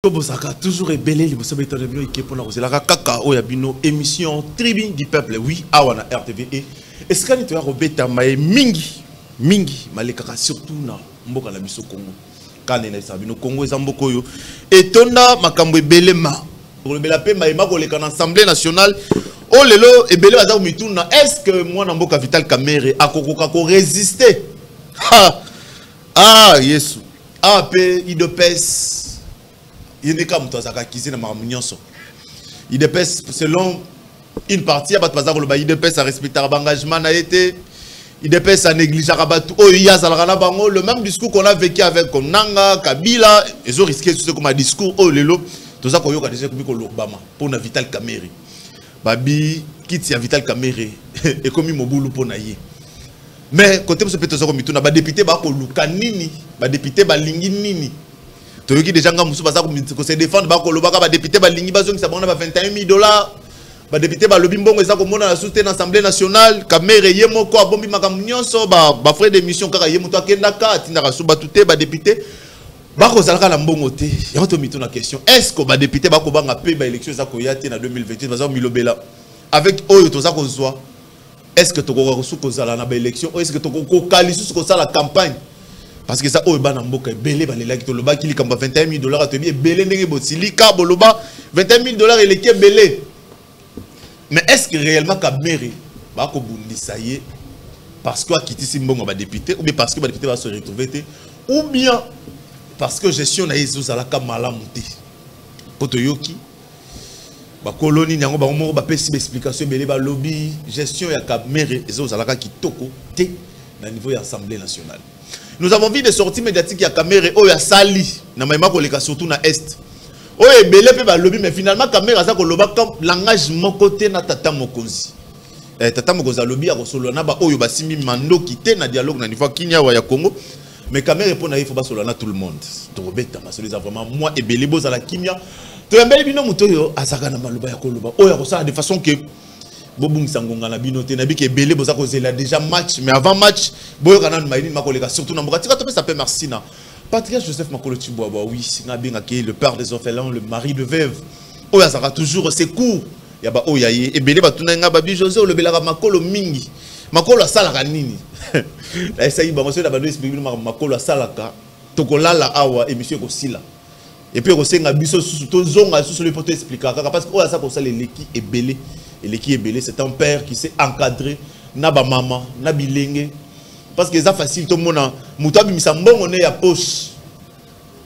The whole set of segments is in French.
Bosaka toujours rebelle les bosso beto bino équipe na kozela kaka oya bino émission Tribune du peuple oui awana RTVE est-ce que tu as robeta mai mingi maleka surtout na mboka na biso Congo kana na sabino Congo eza mboko yo etonda makambo ebelema kolobela pe mai makoleka na Assemblée nationale oh lelo ebele baza mituna est-ce que moi na mboka Vital Kamerhe akokoka ko résister yesu pe idopes il n'est pas mutazaka kizi na mamunyoso il dépêche selon une partie à battre il dépêche à respecter l'engagement na été il dépêche à négliger rabatu oh yazalaka bango le même discours qu'on a vécu avec Nanga Kabila ils ont risqué tout ce comme un discours oh lelo tout ça koyoka déjà comme Obama pour na Vital Kamerhe babi kiti ya Vital Kamerhe et comme mobulu pour naie mais côté ce peut comme mituna ba député ba ko luka nini ba député ba lingi nini toyoki déjà nga musu baza ko se défendre ba ko lobaka ba député ba lingi bazo ki sa bona ba $21 000 ba député ba lobi mbongo eza ko mona na soutien na Assemblée nationale Kamerhe yemo ko abombi makambo nyonso ba frais d'émission kaka yemo to akenda ka tinda ka suba tuté ba député ba ko zalaka na mbongo te ya to mito na question est-ce que ba député ba ko banga pe ba élection za ko yati na 2028 baza milobela avec oyo to za ko zwa est-ce que to ko su ko zala na ba élection est-ce que to ko kalisu ko la campagne parce que ça oyo bana mboka belé balela ki to loba ki likamba $21 000 atebi belé ndenge botili ka boloba $21 000 il est belé mais est-ce que réellement Kamerhe ba ko bundisa ye parce que akitisi mbongo ba député ou bien parce que ba député va se retrouver ou bien parce que gestion na yesu zala ka malamu te poto yoki ba colonie nyango ba moko ba pesi explication belé ba lobby gestion ya Kamerhe ezo zala ka kitoko te na niveau ya Assemblée nationale. Nous avons vu des sorties médiatiques à Kamerhe oh ya sali na maima koleka surtout na est oh ebele pe ba lobby mais finalement Kamerhe aza ko loba comme langage moko te na tata mokonzi tata mokonzi lobby a kosolo na ba oyo basimi mando kité na dialogue na niveau Kenya wa ya Congo mais Kamerhe pour na il faut ba solo na tout le monde to robeta ma solo vraiment moi ebele boza la kimia to yambeli bino muto yo azaka na maloba ya koloba oh ya kosala de façon que Bobung Sangonga na binote na bike belé boza kozela déjà match mais avant match boyo kana maïni makoleka surtout na mboka tika to ça peut merci na Patriarche Joseph Makolo Tshibwabwa oui singa benga ke le père des orphelins le mari de veuve oya sera toujours secours ya ba oya ye e belé batuna nga babi José le belaka makolo mingi makolo asalaka nini la essayi ba monsieur na ba expliquer makolo asalaka tokolala awa émission ko sila et puis ko senga biso to zonga susu le poto expliquer parce que oya sa ko sala leki e belé. Et l'équipe est belé, c'est un père qui s'est encadré, naba maman, nabilenge. Parce que c'est facile, tout le monde a moutabi misambon on est à poche.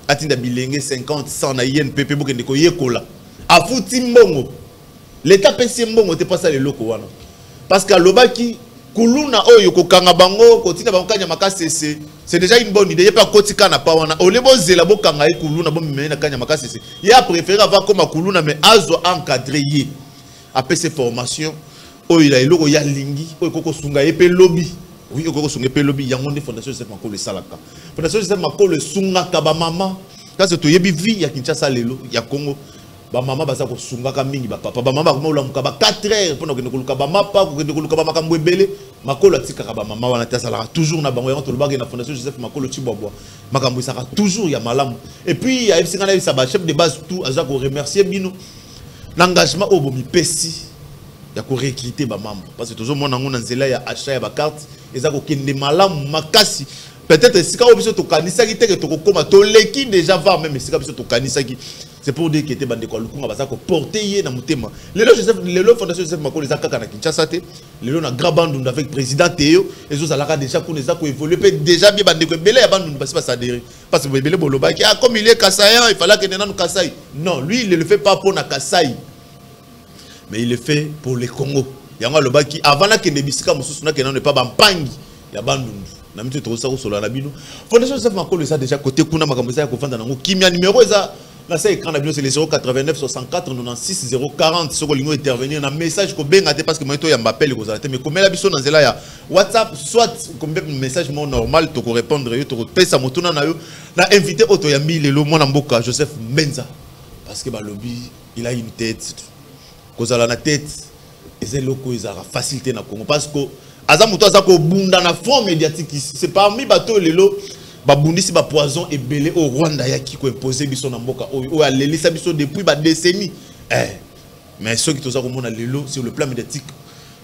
Atinda bilenge 50, 100 na yen pepe boke ndeko yekola. Afuti mbongo. L'état pesi mbongo te pas ça les locaux wana. Parce que lobaki kuluna oyo ko kanga bango ko tina bango kanya makase c'est déjà une bonne idée. Il pas kotika na pa wana. Olebo zela bo kanga e kuluna bo mimene na kanya makase. Il a préféré avoir comme kuluna mais azo encadré ye. Après ces formations, il a eu le lingi, il sunga epé lobby. Oui, il sunga epé lobby. Il y a une fondation Joseph Makolo Salaka. Fondation Joseph Makolo sunga kaba mama. Quand c'est tout yebi vie, il y a Kinshasa lelo, il y a Congo. Ba mama basa ko sunga ka mingi ba papa. Ba mama ko la mukaba 4 heures pour que nous kaba mapa, ko nous kaba makambo ebele. Makolo atika kaba mama wana tasala toujours na bango yango to lobaka na fondation Joseph Makolo Tshibwabwa. Makambo isaka toujours ya malamu. Et puis il y a FC Kana sa ba chef de base tout aza ko remercier bino. L'engagement au bomi pesi ya ko recruter ba maman parce que toujours mon ngona nzela ya achat ya ba carte eza ko kende malamu makasi peut-être sika obiso to kanisa ki teke to koma to leki déjà va même sika obiso to kanisa ki c'est pour dire que te bande ko lukunga baza ko porter ye na mutema lelo fondation Joseph Makolo eza kaka na Kinshasa te lelo na grand bandund avec président Théo ezo zalaka déjà ko neza ko évoluer peut déjà bien bande ko belé ya bandund parce pas s'adhérer parce que belé boloba ki comme il est Kasaïen il fallait que nena nous Kasaï non lui il ne le fait pas pour na Kasaï mais il le fait pour les Congo yango loba ki avant na kende bisika mususu na kena ne pas bampangi ya bandund na mito to ça ko solo na bino fondation Joseph Makolo ça déjà côté kuna makambo ça ko fanda nango kimia numéro eza là c'est écran d'avion c'est les 089 64 96 040 ce que lingo intervenir na message ko benga te parce que moi to ya m'appelle ko zalate mais comme la biso na zela ya WhatsApp soit comme message mon normal to ko répondre yo to ko pesa motuna na yo na invité auto ya mi lelo mona mboka Joseph Menza parce que ba lobby il a une tête kozala na tête et c'est loko ezara facilité na Congo parce que aza muto aza ko bunda na front médiatique c'est parmi bato lelo babundisi ba poison ebele au Rwanda ya ki ko imposer biso na mboka o alelisa biso depuis ba décennie mais ceux qui toza komona lelo sur le plan médiatique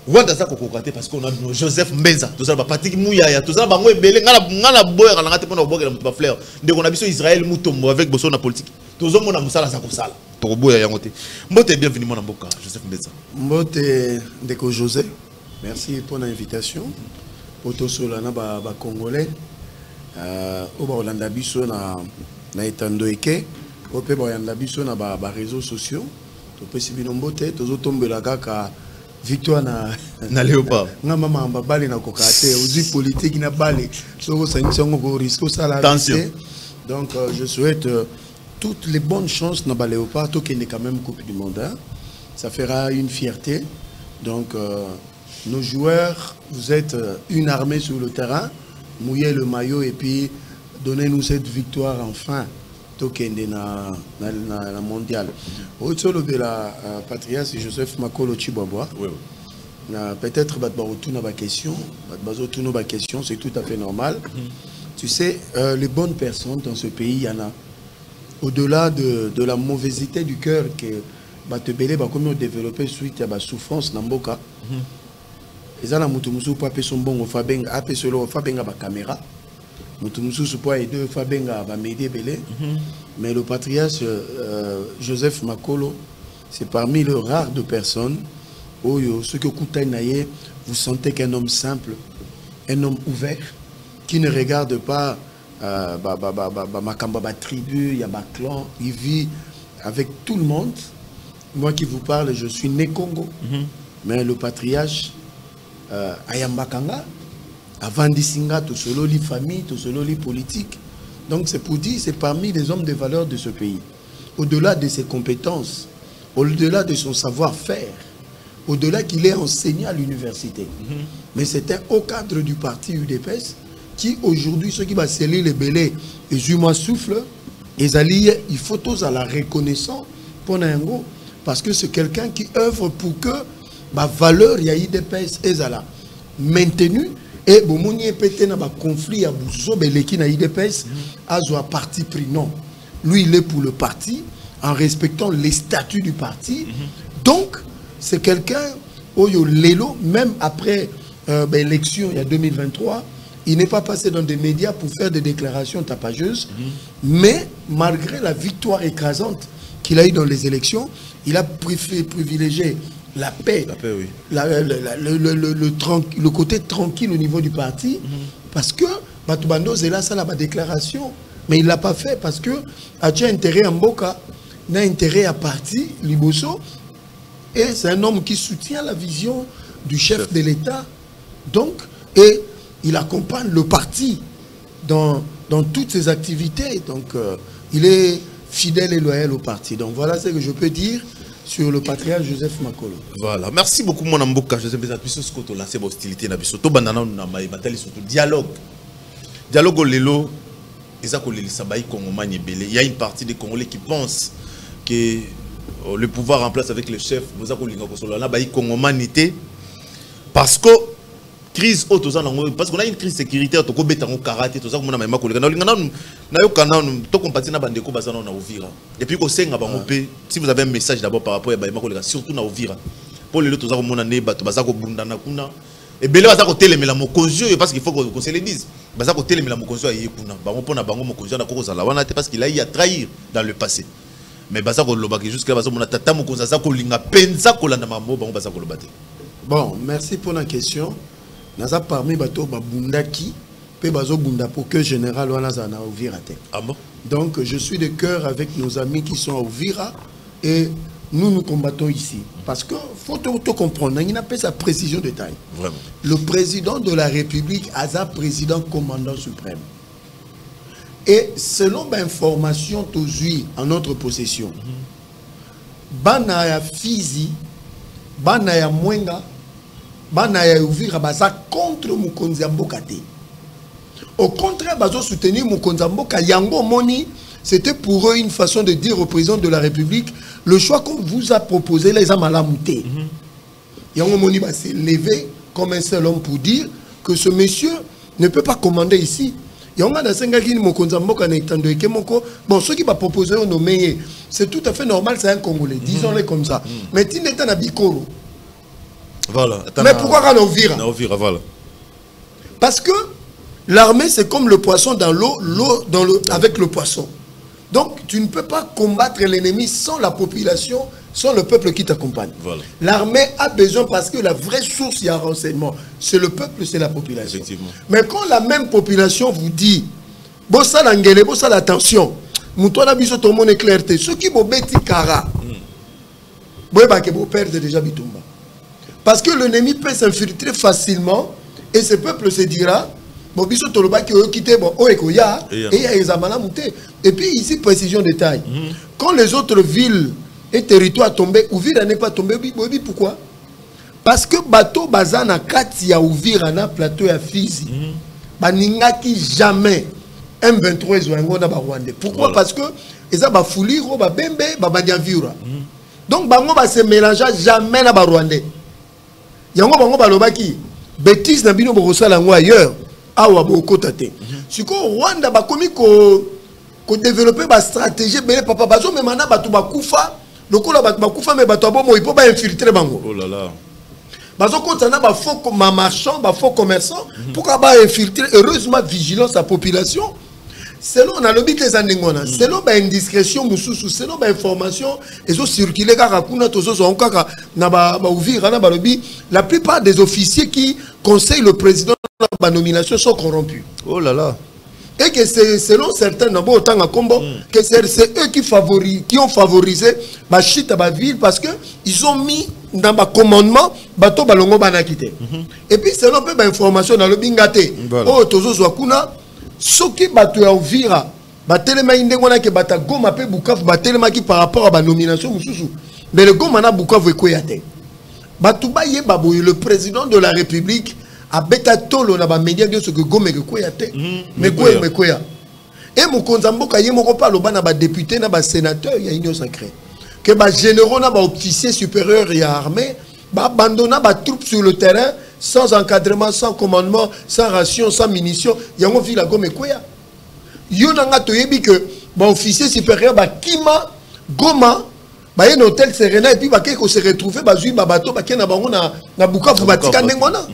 Rwanda za kokokate parce qu'on a Joseph Mbenza toza ba Patrick Muyaya toza bango ebele ngana boya kana ngate pona obokela mutu ba fleur ndeko na biso Israël Mutombo avec boso na politique tozo mona musala za kosala to boya yango te mbote bienvenue mona mboka Joseph Mbenza mbote ndeko José merci pour l'invitation pour tous ceux là ba congolais au ba Holanda biso na etandoeke au pe ba Holanda biso na ba réseaux sociaux to pesi binombote tozo tombela kaka victoire na léopard nga mama mbabale na kokate ozi politique na bale soko sangisa ngo risque ça la donc je souhaite toutes les bonnes chances na ba léopard to kende quand même coupe du monde hein? Ça fera une fierté donc nos joueurs vous êtes une armée sur le terrain mouillez le maillot et puis donnez-nous cette victoire enfin tokende na mondial autour de la patriarche Joseph Makolo Chibabwa oui. Peut-être ba question c'est tout à fait normal tu sais les bonnes personnes dans ce pays il y en a au-delà de la mauvaiseté du cœur que batebele ba comme développer suite à ba souffrance na mboka ezana mutu musu pa pe son bongo fabenga ape solo fabenga ba caméra mais le patriarche Joseph Makolo, c'est parmi les rares de personnes où ce que Koutaïnaye, vous sentez qu'un homme simple, un homme ouvert, qui ne regarde pas ma tribu, il y a ma clan, il vit avec tout le monde. Moi qui vous parle, je suis né Congo, mais le patriarche Ayambakanga, avant d'Issinga, tout solo les familles, tout solo les politiques. Donc c'est pour dire, c'est parmi les hommes de valeur de ce pays. Au-delà de ses compétences, au-delà de son savoir-faire, au-delà qu'il est enseigné à l'université. Mais c'est un haut cadre du parti UDPS qui aujourd'hui, ceux qui va sceller les bélés, et Juma souffle, et Zali, il faut tous à la reconnaissance pour Nango, parce que c'est quelqu'un qui œuvre pour que ma valeur, il y a UDPS et Zala maintenue. Et Bomouni est pété dans un conflit à Bouzo, Beleki na IDPS, a un parti pris. Non. Lui, il est pour le parti, en respectant les statuts du parti. Donc, c'est quelqu'un, Oyo Lelo, même après l'élection, il y a 2023, il n'est pas passé dans des médias pour faire des déclarations tapageuses. Mais, malgré la victoire écrasante qu'il a eue dans les élections, il a privilégié la paix, oui. Le côté tranquille au niveau du parti, parce que Batubando Zela ça la déclaration, mais il l'a pas fait parce que a intérêt à Mboka, n'a intérêt à parti Liboso, et c'est un homme qui soutient la vision du chef de l'État, donc et il accompagne le parti dans toutes ses activités, donc il est fidèle et loyal au parti. Donc voilà ce que je peux dire sur le patriarche Joseph Makolo. Voilà, merci beaucoup mon amboka Joseph Mbenza biso ce que lancer hostilité na biso to bandana na mai batali surtout dialogue lelo eza ko lelisa bai Congolais ebele. Il y a une partie des Congolais qui pensent que le pouvoir en place avec le chef nous a ko linga ko solo na bai Congolais parce que crise parce qu'on a une crise sécuritaire to ko betango karaté to za ko mona mai makolinga na linga na yo kana to compati na bandeko bazana na Uvira et puis ko senga bango pe si vous avez un message d'abord par rapport à mai makolinga surtout na Uvira pour les autres za ko mona ne bato baza ko bundana kuna et belé baza ko telemela mokonzi parce qu'il faut qu'on se le dise baza ko telemela mokonzi ya yekuna bango pona bango mokonzi na ko zala wana te parce qu'il a eu à trahir dans le passé mais baza ko lobaki jusqu'à baza mona tata mokonzi za ko linga penza ko landa mamo bango baza ko lobate. Bon, merci pour la question. Naza parmi bato babundaki pe bazo bunda pour que général wana za na Uvira te. Ah bon? Donc je suis de cœur avec nos amis qui sont à Uvira et nous combattons ici parce que faut tout comprendre, il n'a pas sa précision de taille. Vraiment. Le président de la République a sa président commandant suprême. Et selon l'information aujourd'hui en notre possession, bana ya Fizi, bana ya Mwenga, bana ya Uvira baza contre Mokonzi Mboka te. Au contraire, bazo soutenir Mokonzi Mboka yango moni, c'était pour eux une façon de dire au président de la République le choix qu'on vous a proposé les amalamouté. Yango moni va se lever comme un seul homme pour dire que ce monsieur ne peut pas commander ici. Yonga na senga kini mokonza mboka na itando ekemoko. Bon, ceux qui va proposer au nommé, c'est tout à fait normal, c'est un Congolais. Disons-le comme ça. Mais tu n'es pas Bikoro. Voilà. Mais pourquoi quand on vire? Voilà. Parce que l'armée, c'est comme le poisson dans l'eau, l'eau avec le poisson. Donc, tu ne peux pas combattre l'ennemi sans la population, sans le peuple qui t'accompagne. Voilà. L'armée a besoin parce que la vraie source, il y a un renseignement. C'est le peuple, c'est la population. Mais quand la même population vous dit, bon ça l'angélé, bon ça l'attention, moutoua biso tout le monde est clarté. Ceux qui bobeti kara, bon bah que vous perdez déjà bitumba. Parce que l'ennemi peut s'infiltrer facilement et ce peuple se dira. Et puis ici, précision détail. Quand les autres villes et territoires tombés, Ouvira n'est pas tombé. Pourquoi? Parce que bateau bazana katia Ouvira na plateau ya Fizi. Baningaki jamais M23 zoango na Rwandais. Pourquoi? Parce que ils ont bafouli ro ba bembe ba banyavira. Donc bango ba se mélange jamais na Rwandais. Yango bango ba lobaki bêtise na bino bokosala ngo ailleurs. Awa bokota te. Siko Rwanda ba komi ko développer ba stratégie bele papa bazo memana batu bakufa lokola batu bakufa mais batu abomo ipo ba infiltrer bango. Oh là là. Bazo kotana ba faux marchand, ba faux commerçant pourquoi ba infiltrer heureusement vigilance à population. Selon on a le but les andengona, selon ba indiscrétion mususu, selon ba information ezo circuler kaka kuna tozo zo kaka na ba ouvira na ba lobi la plupart des officiers qui conseillent le président la nomination sont corrompus. Oh là là. Et que c'est selon certains que c'est eux qui ont favorisé ma chute à ma ville parce que ils ont mis dans ma commandement bateau balongo banakité. Et puis selon peu d'informations dans le bingate. Oh tozo zwakuna soki bato ya Uvira batelema indengona ke bata Goma pe Bukavu batelema ki par rapport à ma nomination mususu. Mais le Goma na Bukavu ekoyate. Bato ba ye baboy le président de la République a beta tolo na ba média que Goma ekoyate. Mais koya. Et mokonza mboka ye moko pa loba na ba député na ba sénateur ya union sacrée. Que ba généraux na ba officier supérieur ya armée ba abandonna ba troupes sur le terrain sans encadrement, sans commandement, sans ration, sans munitions. Yango vi la Goma ekoya. Yo nanga toyebi que ba officier supérieur ba kima Goma ba un hôtel Serena et puis ba keko se retrouver ba zui ba bateau ba kena bango na Bukavu batika ndengona.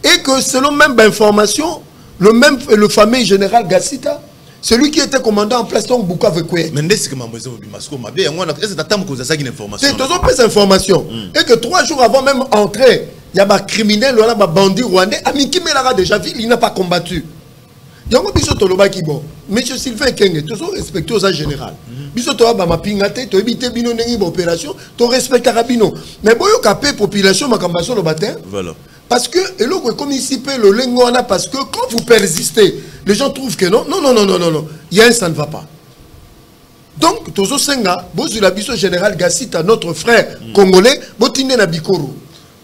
Et que selon même information, le fameux général Gassita, celui qui était commandant en place donc Bukavu Koué. Mais est-ce que c'est information. Et que 3 jours avant même entrer, il y a un criminel, il y a un bandit rwandais, Amiki Melara déjà vu, il n'a pas combattu. Il y a un biso toloba qui bon. Monsieur Sylvain Kenge, tous sont respectés aux général. Biso toloba ma pingate, to éviter bino nengi opération, to respecte carabino. Mais boyo kapé population makambaso le matin. Voilà. Parce que, et là, comme ici, le lingona, parce que quand vous persistez, les gens trouvent que non. Il y a un, ça ne va pas. Donc, Tozo Senga, Bozu la biso général Gassita, notre frère congolais, Botine na Bikoro.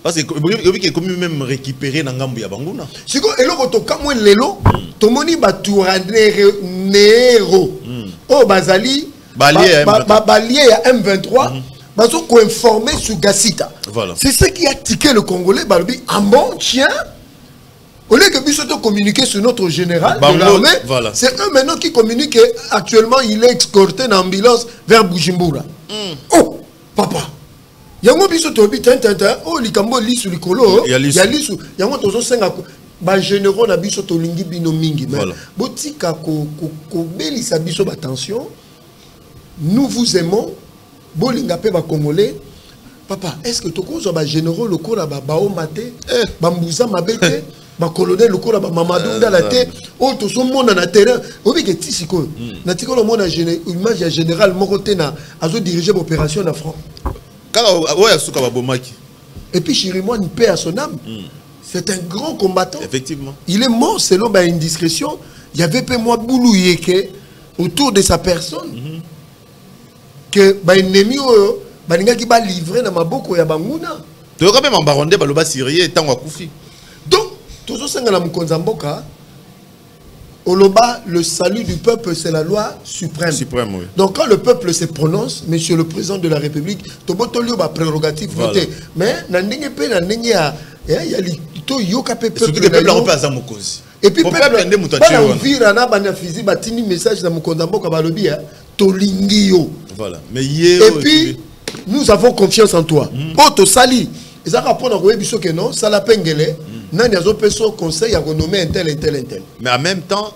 Parce que, il y a comme même récupéré dans Ngambu Yabanguna. C'est que, et là, quand on lelo, Tomoni Batoura Nero, oh, Bazali, Balié à M23. Ils ont informé sur Gassita. Voilà. C'est ce qui a tiqué le Congolais. Ah bon, tiens, au lieu que Bissot communiquer sur notre général de l'armée, voilà. C'est eux maintenant qui communiquent. Actuellement, il est escorté en ambulance vers Bujumbura. Oh, papa. Yango Bissot oh, likambo li sur likolo. Il y a li sur. Yango tozo senga ba généraux na Bissot lingi bino mingi. Mais botika ko belisa Bissot attention. Nous vous aimons. Bolinga pe ba congolais papa est-ce que toko zo ba généraux loko la ba baomate bambouza mabete ba colonel loko la ba mamadou dans la tête oh to so mona na terrain obi ke tisiko na tikolo mona image ya général moko tena azo diriger l'opération na front kala oya suka ba bomaki et puis Chirimou ni paix à son âme. C'est un grand combattant. Effectivement. Il est mort selon ba indiscrétion. Il y avait peu moi boulou yeke autour de sa personne. Que ba ennemi oyo balinga ki ba livrer na maboko ya banguna to quand même en baronde baloba syrien tango akufi donc tozo senga na mukonza mboka oloba le salut du peuple c'est la loi suprême oui. Donc quand le peuple se prononce monsieur le président de la République tobotolio ba prérogative voter mais na ndenge pe na ndenge ya to yoka pe peuple surtout que peuple en passe à mokozi Et puis peuple vira na bana fizi batini message na mukondambo ka balobi tolingio. Voilà. Mais et puis nous avons confiance en toi. Auto sali. Ils ont rapport à biso que non, ça la pengele. Nani azo peso conseil à renommer un tel. Mais en même temps,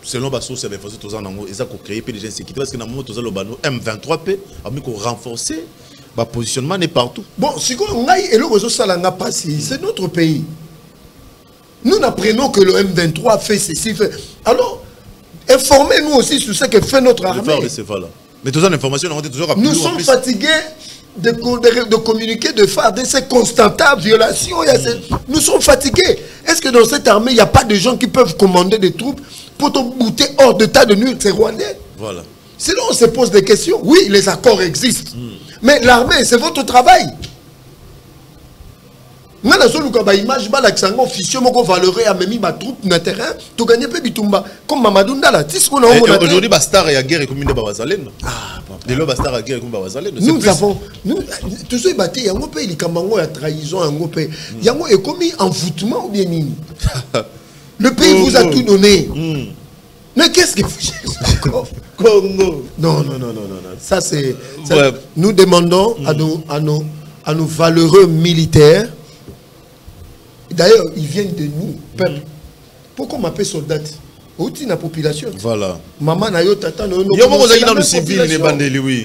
selon Basso, c'est bien tous en ango, ils ont créé des insécurité parce que dans le moment tous le bano M23P a mis qu'on renforcer, bah positionnement n'est partout. Bon, si on a et le réseau salanga passé, c'est notre pays. Nous n'apprenons que le M23 fait ceci, fait. Alors, informez-nous aussi sur ce que fait notre armée. Mais toutes les informations, on est toujours rappelé. Nous sommes fatigués de communiquer, de faire de ces constatables violations. Nous sommes fatigués. Est-ce que dans cette armée, il n'y a pas de gens qui peuvent commander des troupes pour te bouter hors d'état de nuire ces Rwandais? Voilà. Sinon, on se pose des questions. Oui, les accords existent. Mais l'armée, c'est votre travail. Moi, la seule image, officieux, valorer à même ma troupe na terrain, tu gagnes peu bitumba comme Mamadou Ndala. Aujourd'hui, Bastar et la guerre est comme une Babazalène. Ah, de l'eau Bastar et guerre comme Babazalène. Nous avons, tout ce bâti, il y a un pays, il y a trahison, il y a un commis envoûtement ou bien nini. Le pays vous a tout donné. Mais qu'est-ce que vous Congo. Non. Ça c'est. Nous demandons à nos valeureux militaires. D'ailleurs, ils viennent de nous, peuple. Pourquoi on m'appelle soldat? Outil la population. Voilà. Maman n'a pas tata. Dans le civil, oui.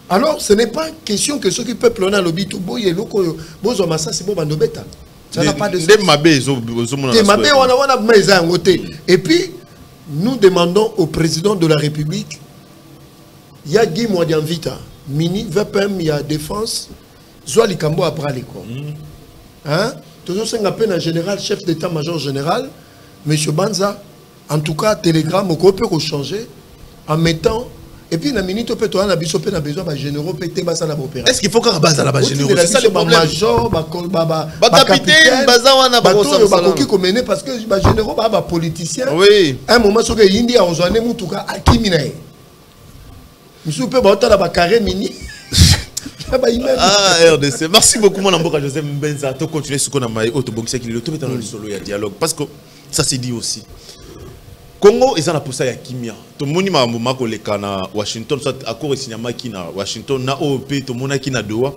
Alors, ce n'est pas question que ceux qui peuplent on a le bitou boye loko bozo massa c'est bon bandobeta. Ça n'a pas de sens. Et puis, nous demandons au président de la République, il y a Guy Mwadianvita, mini VPM, il y a défense, Zoa Likambo après l'école. Hein? Toujours un général, chef d'état-major général, M. Banza, en tout cas, télégramme, on peut changer en mettant. Et puis, la minute, on peut besoin de généraux, est-ce qu'il faut qu'on base à la généraux? C'est ça le problème. Major, capitaine, parce que les généraux, les politiciens, à un moment, ce que l'Indie a rejoint, ah, RDC. Merci beaucoup, mon amour, Joseph Mbenza. Tu continues ce qu'on a maillé, autoboxé, qui est dans le solo, il y a dialogue. Parce que ça s'est dit aussi. Congo, ils ont la poussée à Kimia. Tout le monde m'a dit que Washington, soit à cause de cinéma qui na Washington, na OP, tout le monde qui na Doha.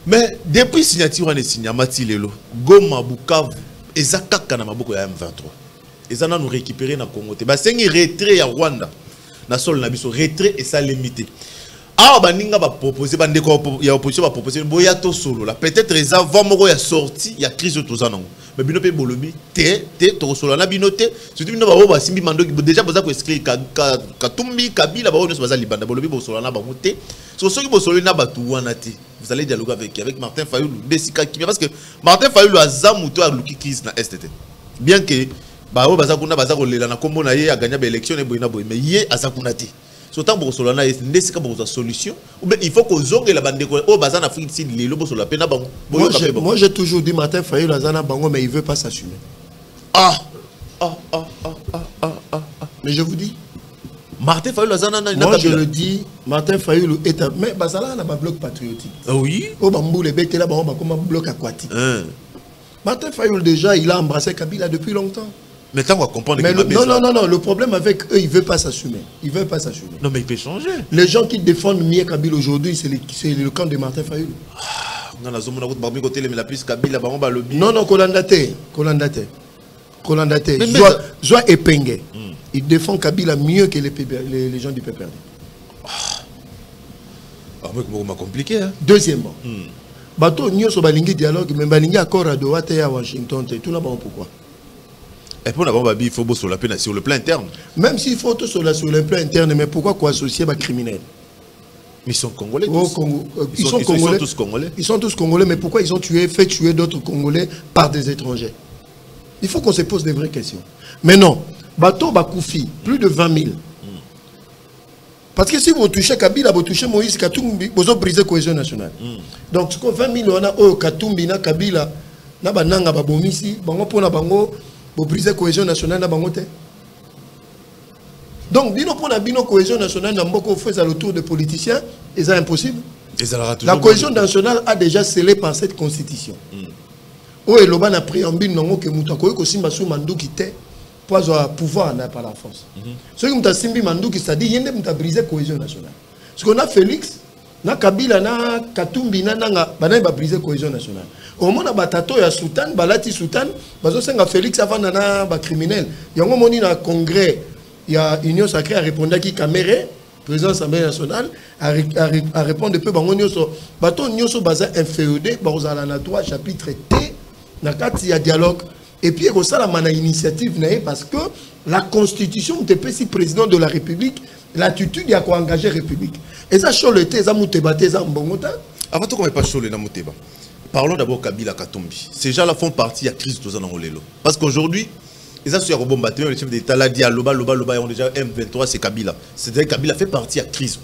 Mais depuis signature de cinéma, Tilelo, Goma, Bukavu, ils ont kaka na maboko ya M23. Ils ont nous récupérer na Congo. C'est un retrait à Rwanda. Na sol na biso retrait et ça limité. Ah, baninga va proposer, il y a opposition va proposer, boyato solo là. Peut-être les avant moko ya sorti, il y a crise de tous anango. Mais bino pe bolobi, to solo na binote, surtout bino ba ba simbi mando déjà boza ko inscrire Katumbi Kabila ba ono baza libanda bolobi bo solo na ba moté. So ceux qui bo solo na batu wana te. Vous allez dialoguer avec Martin Fayulu, Desika Kimia parce que Martin Fayulu a zamuto a luki crise na STT. Bien que ba baza kuna baza ko lela na kombo na ye a gagner ba élection et boina boy mais ye azakuna te. Autant pour cela, il solution. Il faut qu'on zonge la bande au bazar d'Afrique si les lobos sur la peine. Moi j'ai toujours dit Martin Fayulu Lazana Bango, mais il ne veut pas s'assumer. Mais je vous dis, Martin Fayulu Lazana, moi je le dis, Martin Fayulu est un. Mais Bazala n'a pas bloc patriotique. Ah oui? Au bambou, les bêtes là, comme un bloc aquatique. Martin Fayulu déjà, il a embrassé Kabila depuis longtemps. Mais tant qu'on comprend non, le problème avec eux, il ne veut pas s'assumer. Il veut pas s'assumer. Non, mais il peut changer. Les gens qui défendent Mie Kabila aujourd'hui, c'est le camp de Martin Fayulu. Non, Kolandate. Joa Epenge. Il défend Kabila mieux que les gens du PPRD. Ah, c'est compliqué. Hein? Deuxièmement, bateau Nyo so balingi dialogue, mais balingi accord à Doha à Washington. Tout là pourquoi? Et pour avoir il faut sur la peine sur le plan interne. Même s'il faut tout sur le plan interne, mais pourquoi quoi associer les criminels? Ils sont congolais. Ils sont tous congolais. Ils sont tous congolais, mais pourquoi ils ont fait tuer d'autres Congolais par des étrangers? Il faut qu'on se pose des vraies questions. Mais non, bateau Bakoufi, plus de 20 000. Parce que si vous touchez Kabila, vous touchez Moïse Katumbi, vous avez brisé la cohésion nationale. Donc, ce qu'on 20 000, on a Katumbi, Kabila, na bananga babomisi, bango pona bango. Vous brisez la cohésion nationale dans Bangote. Donc, bino pour la cohésion nationale, dans beaucoup fait à l'autour des politiciens, c'est impossible. La cohésion nationale a déjà scellé par cette constitution. oh et loba na préambule non que mutako ko simba sou manduki te pour avoir pouvoir na par la force. Ce qui muta simbi manduki ça dit yende muta briser cohésion nationale. Ce qu'on a Félix na Kabila na Katumbi na nanga bana ba briser cohésion nationale. Au moment na batato ya Sultan balati Sultan bazo senga Félix avant na ba criminel. Yango moni na congrès il y a Union Sacrée a répondu qui Caméré président de l'Assemblée nationale a répondu peu bango nyoso bato nyoso baza inféodé bazala na droit chapitre T na kati ya dialogue et puis ko sala mana initiative na parce que la constitution te si président de la République l'attitude ya ko engager République et ça chaud le té za muteba té za mbongota avant tout comme pas chaud le na muteba. Parlons d'abord Kabila Katumbi. Ces gens-là font partie de la crise de Zanarolelo. Parce qu'aujourd'hui, les associés le chef d'État l'a dit à Loba, ils ont déjà M23, c'est Kabila. C'est-à-dire que Kabila fait partie de la crise.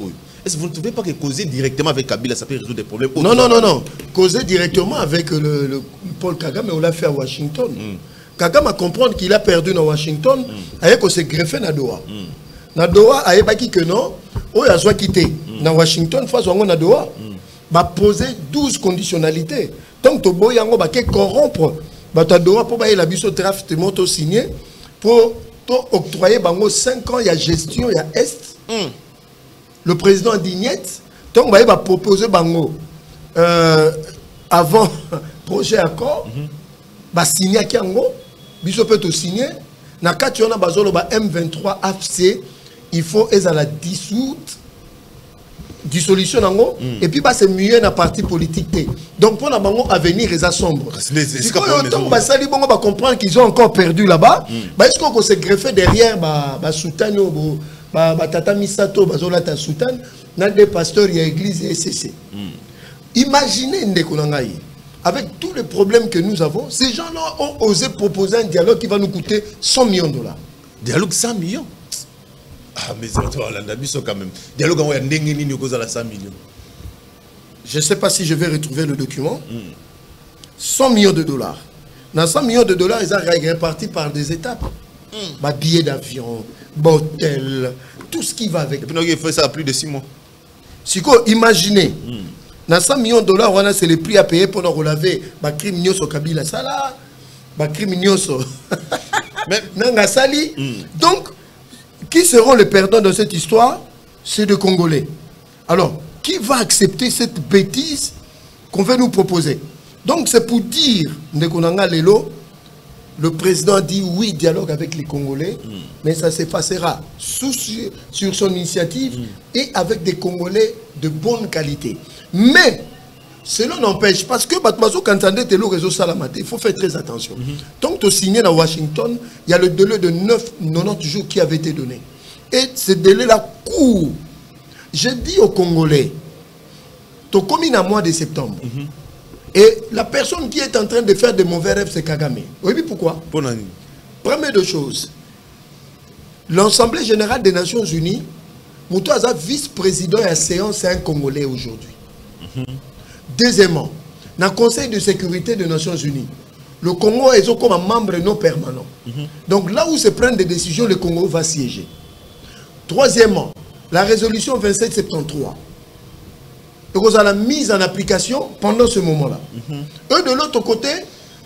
Est-ce que vous ne trouvez pas que causer directement avec Kabila, ça peut résoudre des problèmes? Non. Causer directement avec le Paul Kagame, on l'a fait à Washington. Kagame a compris qu'il a perdu dans Washington, avec qu'on s'est greffé dans Doha. Dans Doha, il a dit que non, il a quitté. Dans Washington, il faut que Doha. Va poser 12 conditionnalités. Donc, tu vas corrompre. Tu dois la biso draft moto signé pour octroyer 5 ans, il y a gestion, il y a Est. Le président Dignette, donc, il va proposer avant projet accord, va signer à Kiango, biso peut signer. Na kationa bazolo ba M23 AFC, il faut la dissoute. Dissolution nango et puis c'est mieux dans parti politique donc pour la bango avenir les sombre donc basali bongo ba comprendre qu'ils ont encore perdu là-bas est-ce qu'on se greffer derrière ba soutano ba tata misato bazola ta soutane na des pasteurs et église et SCC. Imaginez ndeko nangai avec tous les problèmes que nous avons, ces gens-là ont osé proposer un dialogue qui va nous coûter 100 millions de dollars. Dialogue 100 millions. Ah, mais c'est quand même. Dialogue en 100 millions. Je ne sais pas si je vais retrouver le document. 100 millions de dollars. Dans 100 millions de dollars, ils sont répartis par des étapes. Billets d'avion, hôtel, tout ce qui va avec. Et puis, il faut ça à plus de 6 mois. Imaginez. Dans 100 millions de dollars, c'est le prix à payer pour nous relaver. Crime au Kabila Sala, crime Nangasali. Donc, qui seront les perdants de cette histoire? C'est des Congolais. Alors, qui va accepter cette bêtise qu'on veut nous proposer? Donc, c'est pour dire, Ndekonanga Lelo, le président dit oui, dialogue avec les Congolais, mais ça se passera sur son initiative et avec des Congolais de bonne qualité. Mais, cela n'empêche, parce que il faut faire très attention. Donc, tu signé à Washington, il y a le délai de 90 jours qui avait été donné. Et ce délai-là court. Je dis aux Congolais, tu as commis un mois de septembre. Et la personne qui est en train de faire de mauvais rêves, c'est Kagame. Oui, pourquoi? Première de choses, l'Assemblée générale des Nations Unies, Moutouaza, vice-président et séance, c'est un Congolais aujourd'hui. Deuxièmement, dans le Conseil de sécurité des Nations Unies, le Congo est comme un membre non permanent. Donc là où se prennent des décisions, le Congo va siéger. Troisièmement, la résolution 2773. Donc, on a la mise en application pendant ce moment-là. Eux, de l'autre côté,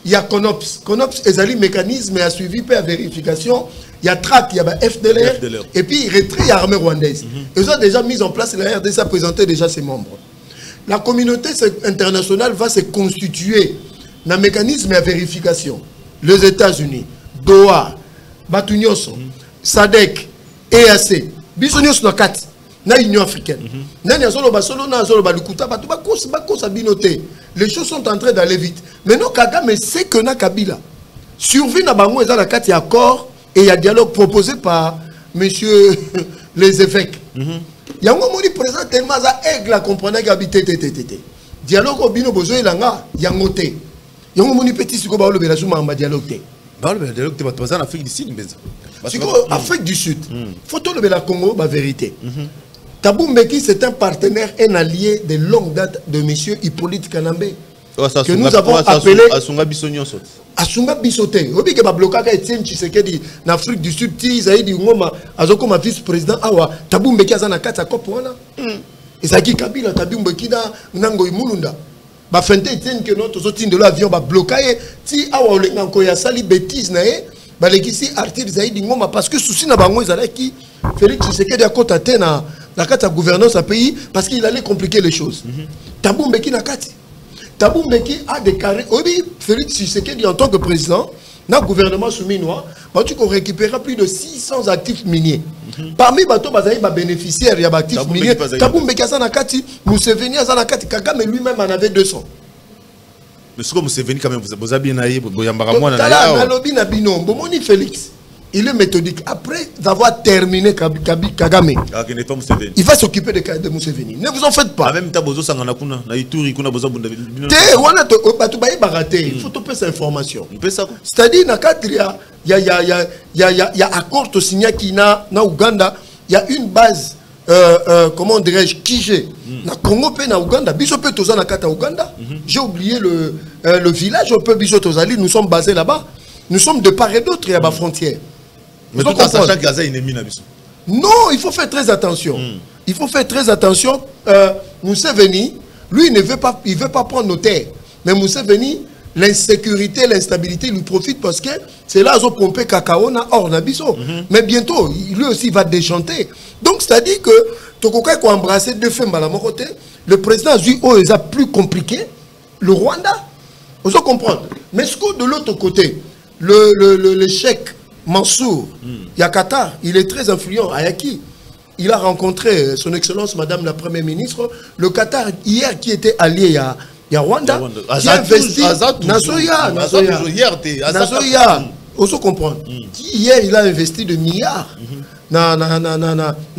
il y a CONOPS. CONOPS est un mécanisme à suivi et à vérification. Il y a TRAC, il y a FDLR, et puis retrait, il y a l'armée rwandaise. Ils ont déjà mis en place, la RDC a présenté déjà ses membres. La communauté internationale va se constituer dans un mécanisme à vérification. Les États-Unis, Doha, Batunyoso, SADC, EAC, Bisonyos Nokat, na Union africaine. Les choses sont en train d'aller vite. Mais non, Kagame sait que na Kabila. Survie na bango et la carte accord et il y a dialogue proposé par monsieur les évêques. Il y a un moment où présent tellement ça aigle à comprendre qu'il habite dialogue au bino besoin langa yangote. Il y a un moment où petit siko ba le belasuma en dialogue. Ba le dialogue te en Afrique du Sud mais Afrique du Sud. Faut le bela Congo ba vérité. Tabou Mbeki, c'est un partenaire, un allié de longue date de M. Hippolyte Kanambe. Que nous avons appelé Asunga Bissonyoso. Asunga Bissoté. Obi ke ba blocage Etienne Tshisekedi en Afrique du Sud, Zaidi Ngoma, azoko ma vice-président awa, Tabou Mbeki azana kata kopo wana. Et ça qui Kabila Tabou Mbeki na Nango Imulunda. ba fente tienne que notre autres de l'avion ba bloqué ti awa olenga ko ya sali bêtise na e ba lekisi Arthur Zaidi Ngoma parce que souci na bango ezalaki Félix Tshisekedi a côté na carte gouvernance à pays parce qu'il allait compliquer les choses. Tabou Mbeki na kati. Tabou Mbeki a déclaré oui Félix Tshisekedi en tant que président dans le gouvernement souminois, tu récupérera plus de 600 actifs miniers. Parmi les bénéficiaires des actifs miniers, Tabou Mbeki na kati, Museveni na kati, Kagame lui-même en avait 200. Mais ce que Museveni quand même vous avez bien aïe, vous avez Félix. Il est méthodique. Après avoir terminé Kagame, il va s'occuper de Museveni. Ne vous en faites pas. Même Tabozo Sanganakuna, Naituri, Kuna Bozo Bunda. Il faut topper cette information. C'est-à-dire, il y a accord au signé qui na Ouganda, il y a une base, comment dirais-je, Kije, na Congo pe na Ouganda. Bisope Toza na Kata Ouganda. J'ai oublié le village, on peut Bisotozali, nous sommes basés là-bas. Nous sommes de part et d'autre, il y a ma frontière. Mais tout en sachant Gaza est ennemi. Non, il faut faire très attention. Il faut faire très attention. Museveni, lui, il ne veut pas prendre nos terres. Mais Museveni, l'insécurité, l'instabilité, il lui profite parce que c'est là qu'ils ont pompé cacao hors Nabiso. Mais bientôt, lui aussi va déchanter. Donc, c'est-à-dire que Tokoka a embrassé deux femmes à la côté. Le président a dit, oh, il a plus compliqué. Le Rwanda, vous allez comprendre. Mais ce que de l'autre côté, le chèque Mansour, il y a Qatar, il est très influent. Ayaki, il a rencontré son excellence, madame la première ministre, le Qatar hier qui était allié à Rwanda, qui a investi Nazoya, on se comprend. Qui hier il a investi de milliards na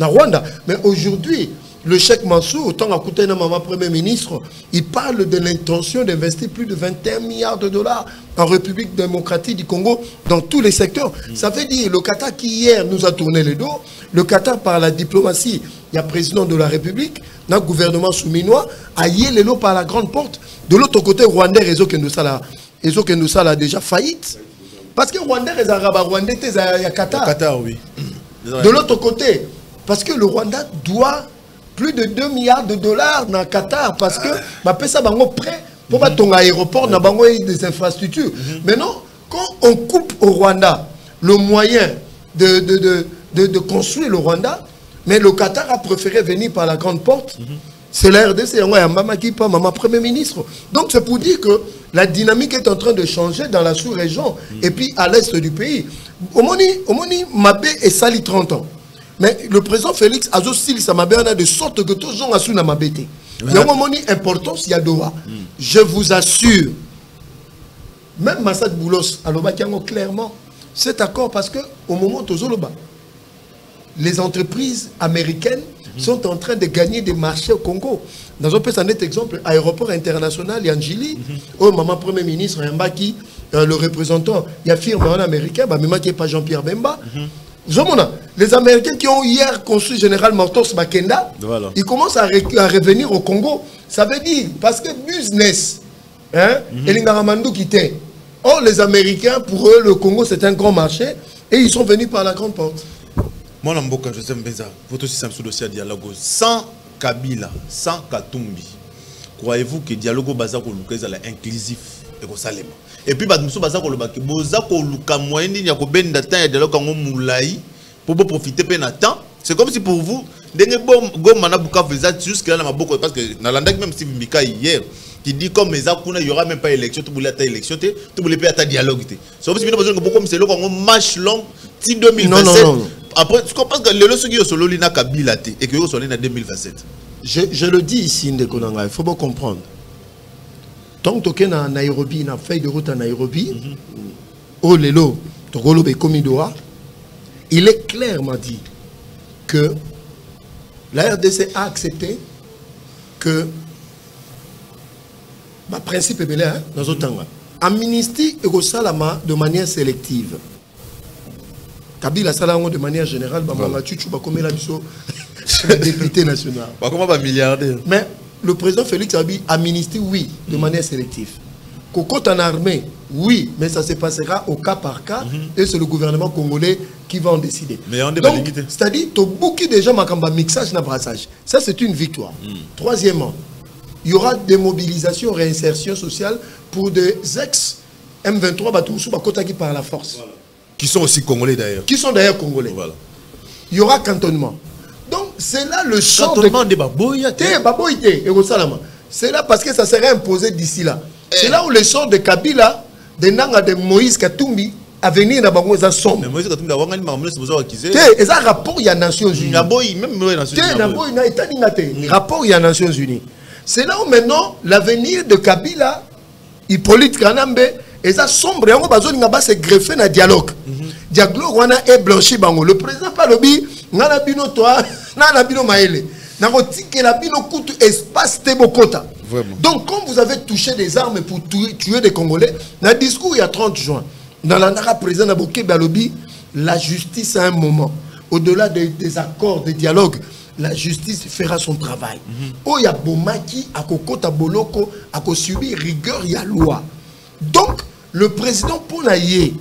Rwanda. Mais aujourd'hui, le chèque Mansour, autant à côté de ma première ministre, il parle de l'intention d'investir plus de 21 milliards de dollars en République démocratique du Congo dans tous les secteurs. Ça veut dire le Qatar qui hier nous a tourné le dos, le Qatar par la diplomatie, il y a président de la République, notre gouvernement souminois, a yé les lots par la grande porte. De l'autre côté, Rwandais, réseau que nous a déjà faillite. Parce que Rwandais, les Arabes, Rwandais, il y a Qatar. Qatar, oui. De l'autre côté, parce que le Rwanda doit plus de 2 milliards de dollars dans le Qatar parce que ça va prêt pour ton aéroport, des infrastructures. Maintenant, quand on coupe au Rwanda le moyen de construire le Rwanda, mais le Qatar a préféré venir par la grande porte. C'est la RDC, maman Premier ministre. Donc c'est pour dire que la dynamique est en train de changer dans la sous-région et puis à l'est du pays. Omoni Mabé est sali 30 ans. Mais le président Félix a aussi de sorte que tous les gens ont Mabé. Il y a une importance, il y a Doha. Je vous assure, même Massad Boulos, clairement, cet accord parce que au moment où les entreprises américaines sont en train de gagner des marchés au Congo. Dans un petit exemple, aéroport international Yangili, où maman premier ministre Yambaki, le représentant, il y a firme américain, même qui n'est pas Jean-Pierre Bemba. Les Américains qui ont hier construit Général Motors Bakenda, ils commencent à revenir au Congo. Ça veut dire, parce que business, et les Ngaramandou qui étaient. Or, les Américains, pour eux, le Congo, c'est un grand marché, et ils sont venus par la grande porte. Moi, Namboka, Joseph Mbeza, votre système sous dossier dialogue sans Kabila, sans Katumbi. Croyez-vous que le dialogue bazako luka est inclusif et puis badmuso bazako lobaki bozako luka moyen ni yako benda temps ya dialogue ngo moulai pour profiter pe na temps. C'est comme si pour vous ndenge goma na buka visa jusqu'à la maboko parce que na landa même Steve Mbika hier qui dit comme les akuna il y aura même pas élection tout boulé ta élection tout boulé pa ta dialogue té. C'est comme si besoin que beaucoup c'est le ngo match long ti 2027. Non. Après tu comprends que le leçon qui est solo lina Kabila té et que yo solo na 2027. Je le dis ici Ndekonanga, il faut bien comprendre. Tant que tu es à Nairobi, na feuille de route à Nairobi, au Lelo, Togolo Bekomidoa, il est clairement dit que la RDC a accepté que le principe est bien dans le temps. Amnistie et Salama de manière sélective. Kabila Salama de manière générale, le député national. Comment va milliardaire? Mais le président Félix a dit amnistie, oui, de manière sélective. Cocotte en armée, oui, mais ça se passera au cas par cas et c'est le gouvernement congolais qui va en décider. Mais on donc, c'est-à-dire, tu as beaucoup de gens qui ont mixage et brassage. Ça, c'est une victoire. Troisièmement, il y aura des mobilisations, réinsertion sociale pour des ex-M23 Batoussou Bakotaki par la force. Voilà. Qui sont aussi congolais d'ailleurs. Qui sont d'ailleurs congolais. Voilà. Il y aura cantonnement. Donc c'est là le champ cantonnement de Baboya. C'est là parce que ça serait imposé d'ici là. C'est là où le sort de Kabila, de Nanga de Moïse Katumbi, à venir dans Bango za sombre. Mais Moïse Katumbi a wangani makamule c'est besoin acquisé. Et ça rapport il y a Nations Unies. Naboy même Nations Unies. Naboy na état rapport il y a Nations Unies. C'est là où maintenant l'avenir de Kabila, Hippolyte Kanambe, et ça sombre, on va se greffer dans le dialogue. Dialogue, on a blanchi bango. Le président pas lobby, nana bino toi, nana bino maele. Nako tike la bino kutu espace tebokota. Donc quand vous avez touché des armes pour tuer des Congolais, dans le discours il y a 30 juin, dans la nara président Naboké Balobi, la justice à un moment, au-delà des accords, des dialogues, la justice fera son travail. Oh, il y a Bomaki, à Kokota Boloko, à subir rigueur, il y a loi. Donc, le président Ponaye,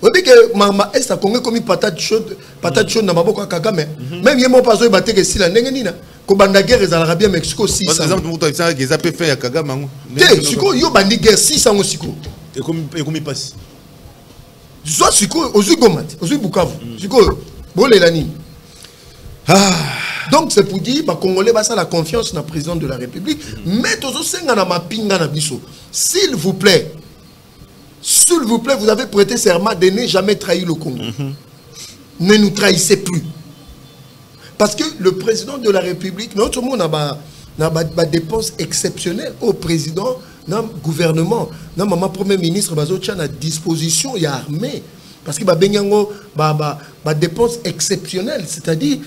vous savez que Mama Est a Congo comme patate chaude dans Maboko Kagame. Même il n'y a pas de battre que si la Nengenina, comme la guerre est à l'Arabie Mexico 600. Par exemple, vous avez dit que fait à Kagame. Siko, il y a une guerre 600 au Siko. Et comment il passe? Soit Siko, aux Ugomat, aux Ubukavu. Siko, bon les lani. Donc c'est pour dire que les Congolais ont la confiance dans le président de la République. Mais tous s'il vous plaît, vous avez prêté serment de ne jamais trahir le Congo. Ne nous trahissez plus. Parce que le président de la République, notre monde a des dépenses exceptionnelles au président, dans le gouvernement, dans le premier ministre, il à disposition, il y a armée. Parce qu'il y a des dépenses exceptionnelles. C'est-à-dire,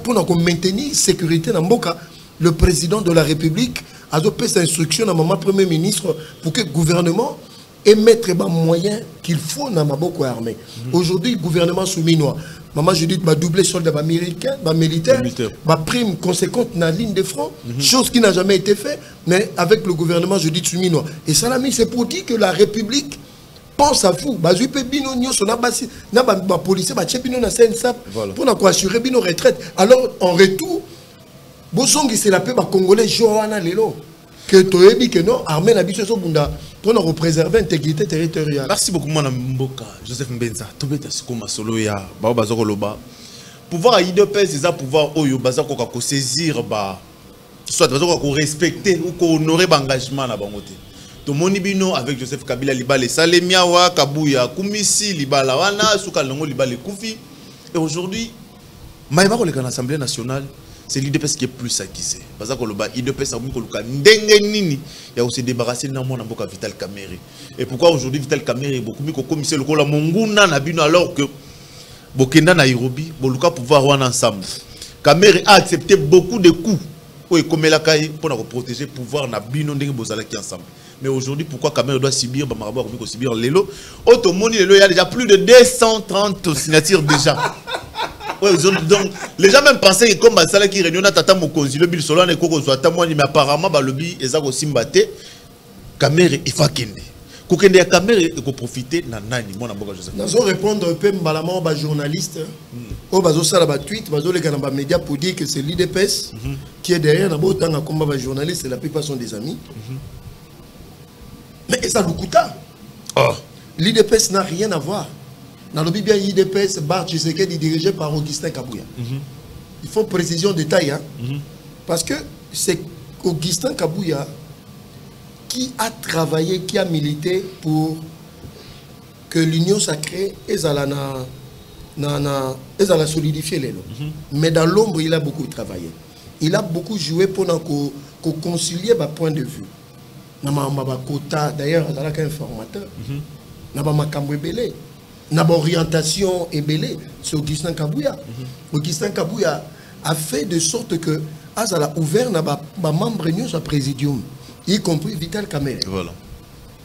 pour maintenir la sécurité dans le cas, le président de la République a donné cette instruction à mon premier ministre pour que le gouvernement émette les moyens qu'il faut dans la armée. Aujourd'hui, le gouvernement souminois, maman, je dis, doubler soldat américain, militaire, prime conséquente dans la ligne de front, chose qui n'a jamais été faite, mais avec le gouvernement, je dis, souminois. Et ça, c'est pour dire que la République pense à vous. Pour assurer nos retraites. Alors, en retour, c'est la paix congolais Johanna Lelo. Que tu que non, armée la biche pour préserver l'intégrité territoriale. Merci beaucoup, Mme Mboka, Joseph Mbenza. Pouvoir à IDPS, c'est ça pouvoir au saisir, soit respecter ou honorer l'engagement na bangote. To monibino avec Joseph Kabila Libale Salemiawa, Kabuya, Kumisi, Libala Wana, Soukalongo Libale Koufi. Et aujourd'hui, Maïba dans l'Assemblée nationale, c'est l'IDPS qui est plus acquisé. Parce que l'IDPS a il y a aussi débarrassé de Mboka Vital Kamerhe. Et pourquoi aujourd'hui Vital Kamerhe est beaucoup mieux commissaire le Monguna Nabino alors que Bokenda Nairobi, Boluka pouvoir avoir ensemble. Kamerhe a accepté beaucoup de coups pour protéger le pouvoir Nabino qui ensemble. Mais aujourd'hui, pourquoi Kamerhe doit subir, subir Lelo? Automoni Lelo, il y a déjà plus de 230 signatures déjà. Ouais, donc, les gens même pensaient que comme ça qui réunion tata mokonzi le bil solane et koko soit mais apparemment ba lobby ezako simbate Kamerhe ifakende. Kokende ya Kamerhe et ko profiter na nani mona mboka Joseph. Nazo répondre peu mbalama ba journaliste o bazo sala ba tweet bazo les kana ba média pour dire que c'est l'IDPS qui est derrière na botanga combat ba journaliste et la plupart sont des amis. Mais ça Lukuta. L'IDPS n'a rien à voir. Dans le Biblia, l'IDPS, Bar Tshisekedi dirigé par Augustin Kabouya. Il faut précision de taille. Hein? Parce que c'est Augustin Kabouya qui a travaillé, qui a milité pour que l'union sacrée ait solidifier les lois. Mais dans l'ombre, il a beaucoup travaillé. Il a beaucoup joué pour concilier les points de vue. D'ailleurs, il a un formateur. Il a une orientation ébélée, c'est Augustin Kabouya. Augustin Kabouya a fait de sorte que Azala a ouvert les membres de présidium, y compris Vital Kamerhe. Voilà.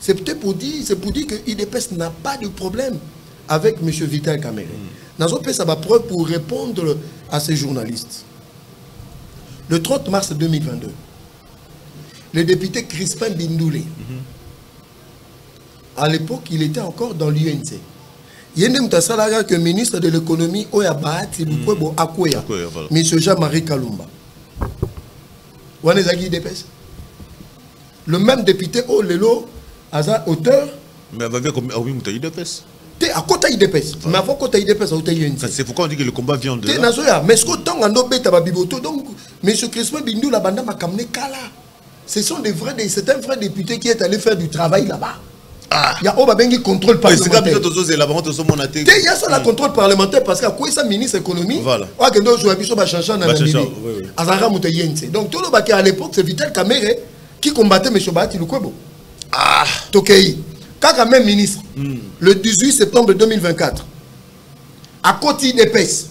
C'est peut-être pour dire que l'IDPS n'a pas de problème avec M. Vital Kamerhe. Nous avons fait ça preuve pour répondre à ces journalistes. Le 30 mars 2022, le député Crispin Bindoulé, à l'époque, il était encore dans l'UNC. Il y a un ministre de l'économie, M. Jean-Marie Kalumba. Wanezagi IDPS. Le même député au Lelo, Aza auteur. Mais avec combien oui, mais IDPS. T'es à côté IDPS. Mais avant côté IDPS, c'est pourquoi on dit que le combat vient de là. T'es nazoya. Mais ce que tant en obé tababiboto donc M. Crispin Bindou la banda m'a kamné kala. Ce sont des vrais, c'est un vrai député qui est allé faire du travail là-bas. Ah. Il y a un contrôle parlementaire. Il y a ça, le contrôle parlementaire parce qu'à quoi ça ministre économie. Voilà. Donc tout le bac à l'époque, c'est Vital Kamerhe qui combattait M. Bahati Lukwebo. Ah. Tokei. Quand même ministre, le 18 septembre 2024, à côté d'IDPS,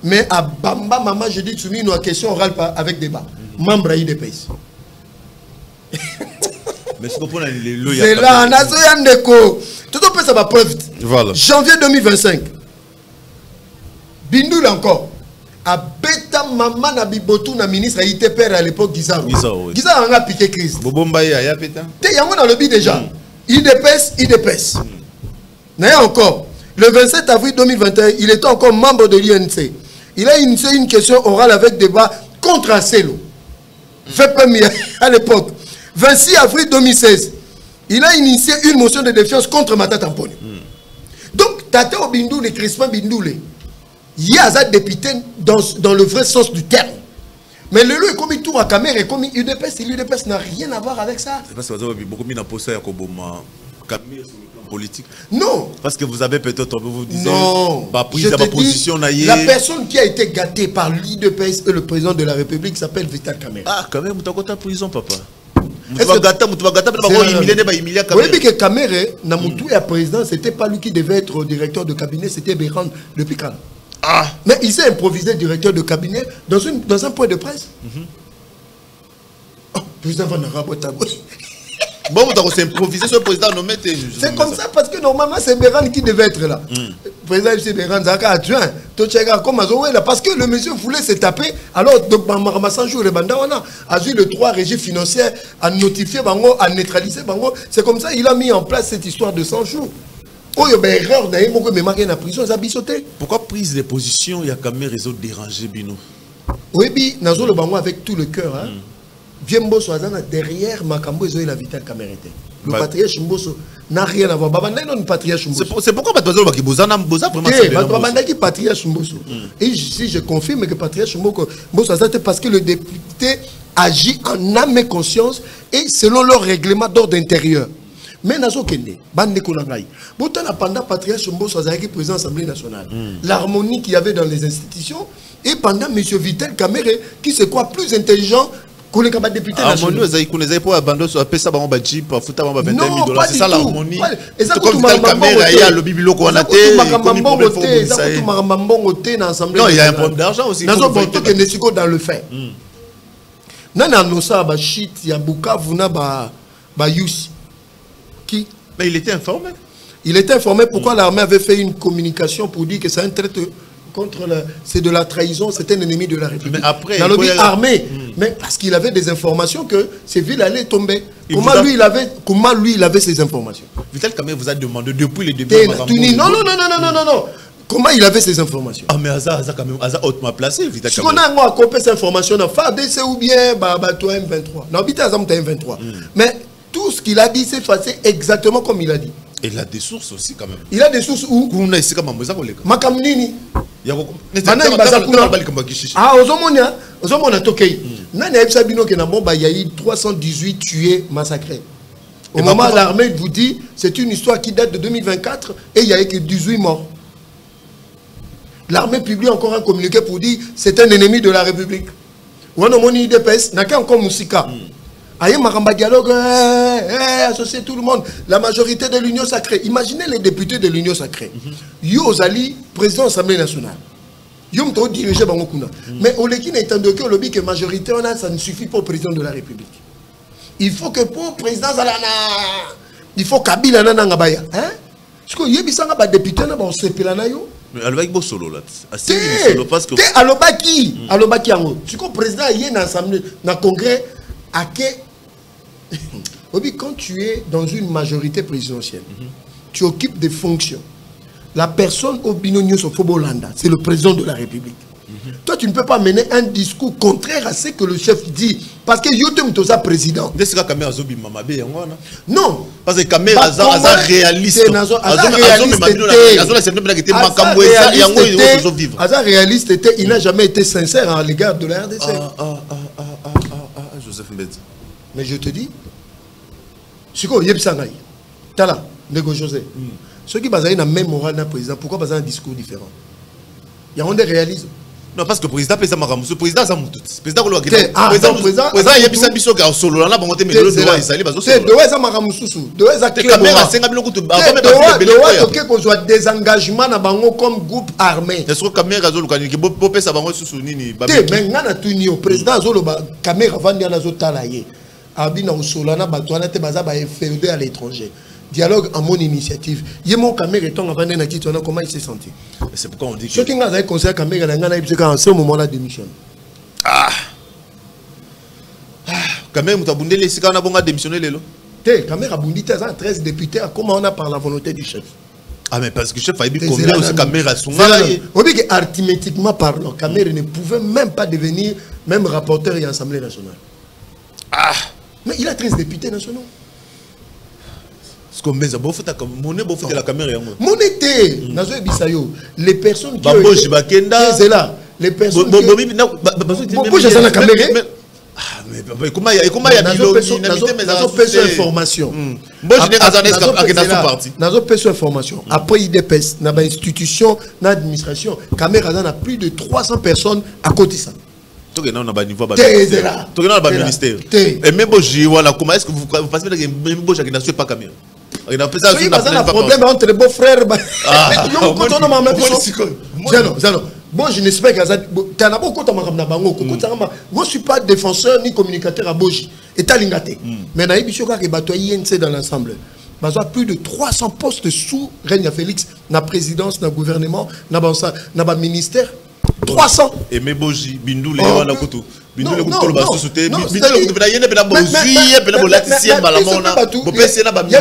mais à Bamba Mama, je dis soumis une question orale avec débat. Membre IDPS. C'est là, on a tout le monde ça va preuve. Voilà. Janvier 2025. Bindoul encore. A beta maman na bibotou na ministre a été père à l'époque Gizaro. Gizaro a piqué crise. Bobombaye a pété. T'es yango dans le but déjà. IDPS. N'a encore. Le 27 avril 2021, il était encore membre de l'INC. Il a initié une question orale avec débat contre Acelo. Fait premier à l'époque. 26 avril 2016, il a initié une motion de défiance contre Matata Tamponi. Donc, Tata Obindoule et Crispin Bindoule, il y a un député dans le vrai sens du terme. Mais le lieu est commis tout à caméra et commis UDPS, et l'UDPS n'a rien à voir avec ça. C'est parce que vous avez beaucoup mis dans le politique. Non. Parce que vous avez peut-être, vous disiez, non. Position, la personne qui a été gâtée par l'UDPS et le président de la République s'appelle Vital Kamerhe. Ah, quand même, vous avez en prison, papa. Oui, mais que Kamerhe, le président, c'était pas lui qui devait être directeur de cabinet, c'était Béran de Pican. Ah. Mais il s'est improvisé directeur de cabinet dans un point de presse. Oh, président Van Arabotabo. Bon, vous avez improvisé sur le président nommé. C'est comme ça parce que normalement c'est Béran qui devait être là. Le président c'est Béran Zaka adjoint. Parce que le monsieur voulait se taper. Alors, donc, le Banda a vu le 3 régies financières à notifier, à neutraliser. C'est comme ça qu'il a mis en place cette histoire de 100 jours. Oh, il y a une erreur, il y a prison, ça a bissoté. Pourquoi prise de position, il y a quand même réseau dérangé, Bino? Oui, mais nous avons avec tout le cœur. Bien Mbosso derrière Makambo et la Vital Kamerhe. Le patriarche Mbosso n'a rien à voir. C'est pourquoi le patriarche Mbosso. Et si je confirme que le patriarche Mbosso, c'est parce que le député agit en âme et conscience et selon leur règlement d'ordre intérieur. Mais nazo kende bande konangai botana pendant patriarche Mbosso azaki président de l'Assemblée nationale l'harmonie qu'il y avait dans les institutions et pendant monsieur Vital Kamerhe qui c'est quoi plus intelligent que les députés nationaux. C'est ça l'harmonie. Et ça comme Vital Kamerhe il y a le bibiloko en athée non il y a un problème d'argent aussi nazo bonto kende siko dans le fait nana nosa ba shit ya Bukavu na ba yusi. Mais il était informé. Il était informé pourquoi l'armée avait fait une communication pour dire que c'est un traite contre c'est de la trahison, c'est un ennemi de la République. Mais après, dans le but armé, mais parce qu'il avait des informations que ces villes allaient tomber. Comment lui il avait ces informations? Vital Kamerhe vous a demandé depuis le début. Non. Comment il avait ces informations? Ah mais Aza quand même hautement placé Vital Kamerhe. Si on a copié ces informations dans FARDC ou bien toi M23. Non, Vital Azam M23. Mais tout ce qu'il a dit, c'est passé exactement comme il a dit. Et il a des sources aussi quand même. Il a des sources où? Makamnini. Ah, Ozomona Tokei. Nani Sabino qui n'a il y a eu 318 tués massacrés. Au moment où l'armée vous dit, c'est une histoire qui date de 2024 et il y a eu que 18 morts. L'armée publie encore un communiqué pour dire c'est un ennemi de la République. Ou on a mon IDPS, n'a qu'un encore Moussika. Aïe Maramba dialogue, associer tout le monde. La majorité de l'Union sacrée. Imaginez les députés de l'Union sacrée. Yozali, président de l'Assemblée nationale. Yom to diriger Bangokuna. Mais au Lekine étant donné que le lobby que majorité on a, ça ne suffit pas au président de la République. Il faut que pour le président Zalana, il faut Kabila Nanangabaya. Hein? Parce que Yébisanga ba député na ba sepelana yo. Mais alobaki bo solo là. Assez solo parce que alobaki yango. Tu comprends président yé na assemblée na congrès à que quand tu es dans une majorité présidentielle, tu occupes des fonctions. La personne au binonio Sofobolanda, c'est le président de la République. Toi, tu ne peux pas mener un discours contraire à ce que le chef dit. Parce que Yotem Tosa président. Est-ce que la caméra Zobi Mamabe non. Parce que la caméra est réaliste. Réaliste, il n'a jamais été sincère à l'égard de la RDC. Joseph Mbedza. Mais je te dis, c'est quoi Yebsangaï Tala, Nego José. Ceux qui basent un même moral d'un président, pourquoi basent un discours différent? Il y a un des réalismes. Non, parce que le président peut s'amarrer. Le président, ça monte. Le président, il y a un biso qui a solo. Là, on monte, mais le droit, il s'allie. C'est de ça, Maramoussousou. De ça, caméra, c'est un désengagement comme groupe armé. Est-ce que caméra, il peut s'amarrer sous Nini? Mais le président, caméra, va dire dans talaye. Abina ou Solana, Batouana, Tebaza, féodé à l'étranger. Dialogue en mon initiative. Yemo caméra étant avant d'un acquis, comment il s'est senti? C'est pourquoi on dit que. Ceux qui ont conseillé caméra, en ce moment-là, démissionne. Caméra, tu as bondé les cigares, on a démissionné les lots. Caméra, Bundi, 13 députés, comment on a par la volonté du chef? Ah, mais parce que le chef a dit combien de caméras sont là. Arithmétiquement parlant, caméra ne pouvait même pas devenir même rapporteur et l'Assemblée nationale. Mais il a 13 députés nationaux. La caméra. Les personnes qui ont été là, les personnes qui comment il y a information. Après IDPS, dans l'institution, dans l'administration, caméra a plus de 300 personnes à côté de ça. Et même comment est-ce que vous passez pas caméra? Il a un problème entre les beaux-frères. Bon, je n'espère que tu as beaucoup de temps. Moi, je ne suis pas défenseur ni communicateur à Boji. Et tu as l'ingate. Mais dans les dans l'ensemble. Il y a plus de 300 postes sous Régna Félix, dans la présidence, dans le gouvernement, dans le ministère. 300. Et mes Boji, Bindou, les gens, il y a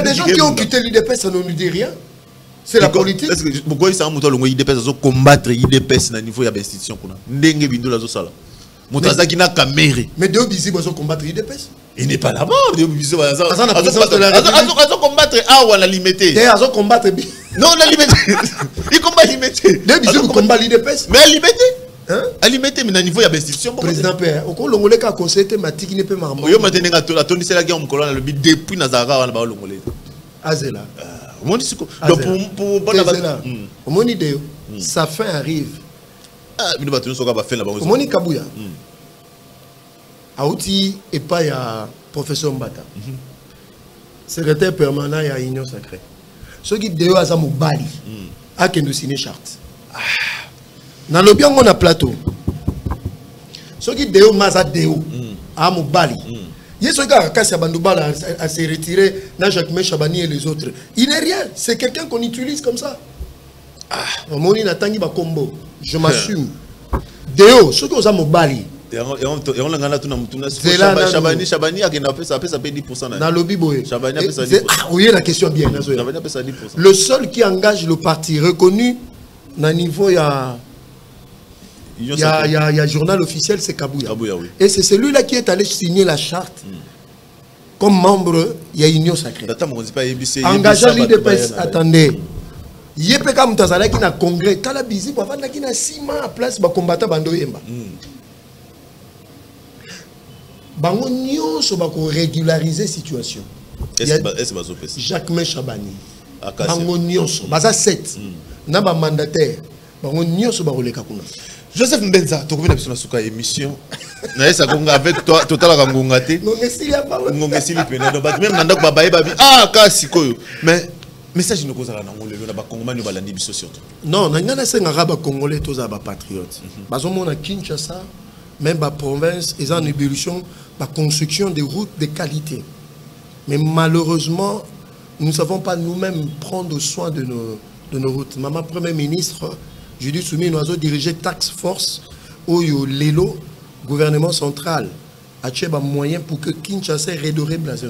des gens qui ont quitté l'IDPS, ça ne nous dit rien. C'est la politique. Pourquoi ils sont combattre l'IDPS à niveau de l'institution? Mais de Bizi, ils ont combattre l'IDPS. Il n'est pas là-bas. Ils ont combattre on a limité. Ils ont combattre. Non, on a limité. Ils combattent limité. De Bizi, ils combattent l'IDPS. Mais à limité. À limiter, mais à niveau d'investissement. Président Père, au Congolais, quand on conseil thématique, il n'est pas marrant. Il y a maintenant la Tony c'est la guerre en colonne depuis Nazara, on a le Congolais. Azela. Pour mon idée, sa fin arrive. Mais nous va faire là-bas. Moni Kabouya. Aouti et pas ya professeur Mbata. Secrétaire permanent à Union Sacrée. Ceux qui déo à Zamobali, à Kendo signé charte. Dans le bien on a plateau. Ceux qui déo maza déo à Mobali. Il y a ceux qui a se retirer dans Jacques Chabani et les autres. Il n'est rien. C'est quelqu'un qu'on utilise comme ça. Moni Natangi Bakombo. Je m'assume. Déo, ceux qui ont Mobali. Et on a Chabani a fait 10%. Dans le Biboé. Chabani a fait ça 10%. Oui, la question bien. Le seul qui engage le parti reconnu dans le niveau, il y a journal officiel, c'est Kabouya. Oui. Et c'est celui-là qui est allé signer la charte. Comme membre, il y a Union Sacrée. Engageant l'IDPS, attendez. Yepeka Moutazala qui n'a congrès. Tala Bizi, qui n'a 6 mois à place, va combattre Bando Yemba. Bango nyonso bako régulariser situation. Jacques Chabani. Bango nyonso. Baza 7. Na ba mandataire. Bango nyonso bako leka kuna. Joseph Mbedza, tu connais sur la émission. Naïsa Gonga avec toi, total Rangongate. Ngongesi pena. Même nanda ko babaye babi. Kasi koyo. Mais message ne cause la ngolo na ba Congolais ba landi biso surtout. Non, nangana senga ba Congolais toza ba patriotes. Bazomo na Kinshasa. Même la province est en ébullition, la construction des routes de qualité. Mais malheureusement, nous ne savons pas nous-mêmes prendre soin de nos routes. Maman Premier ministre, Judith Soumi, nous avons dirigé Tax Force, au Lelo, gouvernement central, a tué un moyen pour que Kinshasa redore blasé.